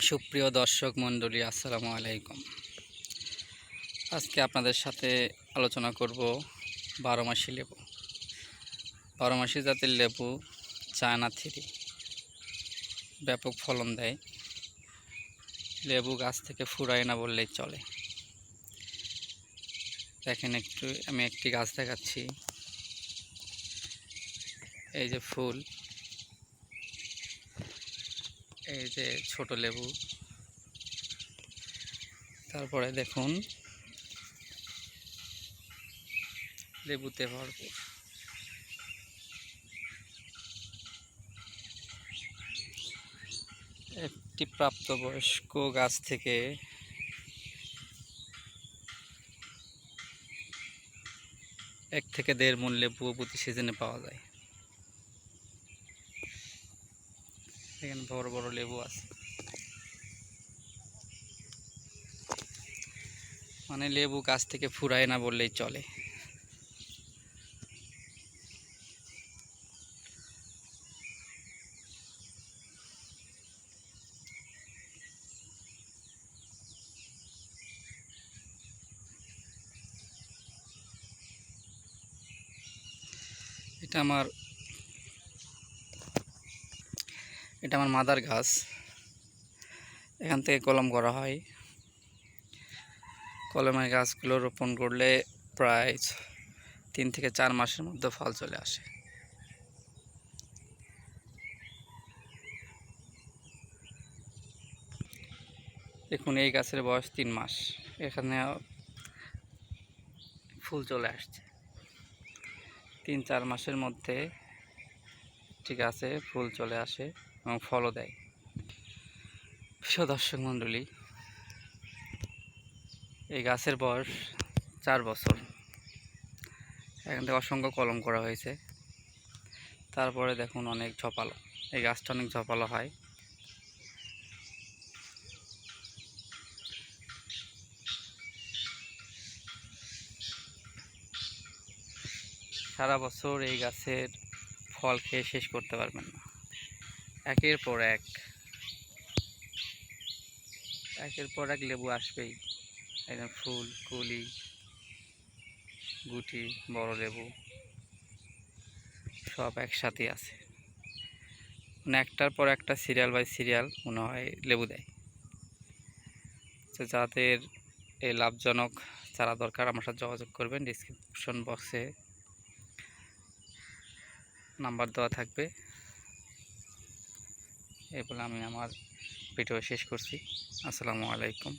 সুপ্রিয় দর্শক মণ্ডলী, আসসালামু আলাইকুম। আজকে আপনাদের সাথে আলোচনা করব বারোমাসি লেবু। বারোমাসি জাতের লেবু চায়না থ্রি ব্যাপক ফলন দেয়। লেবু গাছ থেকে ফুরায় না বললেই চলে। দেখেন, আমি একটি গাছ দেখাচ্ছি। এই যে ফুল, এই যে ছোট লেবু, তারপরে দেখুন লেবুতে ভরপুর। একটি প্রাপ্তবয়স্ক গাছ থেকে 1 থেকে 1.5 মণ লেবু প্রতি সিজনে পাওয়া যায়। এখানে বড় বড় লেবু আছে, মানে লেবু গাছ থেকে ফুরায় না বললেই চলে। এটা আমার মাদার গাছ। এখান থেকে কলম করা হয়। কলমের গাছগুলো রোপণ করলে প্রায় 3 থেকে 4 মাসের মধ্যে ফল চলে আসে। দেখুন, এই গাছের বয়স 3 মাস, এখানে ফুল চলে আসছে। 3-4 মাসের মধ্যে ঠিক আছে, ফুল চলে আসে এবং ফলও দেয়। প্রিয় দর্শক মণ্ডলী, এই গাছের বয়স 4 বছর। এখান থেকে অসংখ্য কলম করা হয়েছে। তারপরে দেখুন অনেক ঝোপালো, এই গাছটা অনেক ঝোপালো হয়। সারা বছর এই গাছের ফল খেয়ে শেষ করতে পারবেন না। একের পর এক লেবু আসবেই। একদম ফুল, কলি, গুটি, বড় লেবু সব একসাথে আছে। মানে একটার পর একটা সিরিয়াল বাই সিরিয়াল মনে হয় লেবু দেয়। তো যাদের এই লাভজনক চারা দরকার, আমার সাথে যোগাযোগ করবেন। ডিসক্রিপশন বক্সে নাম্বার দেওয়া থাকবে। এই বলে আমি আমার ভিডিও শেষ করছি। আসসালামু আলাইকুম।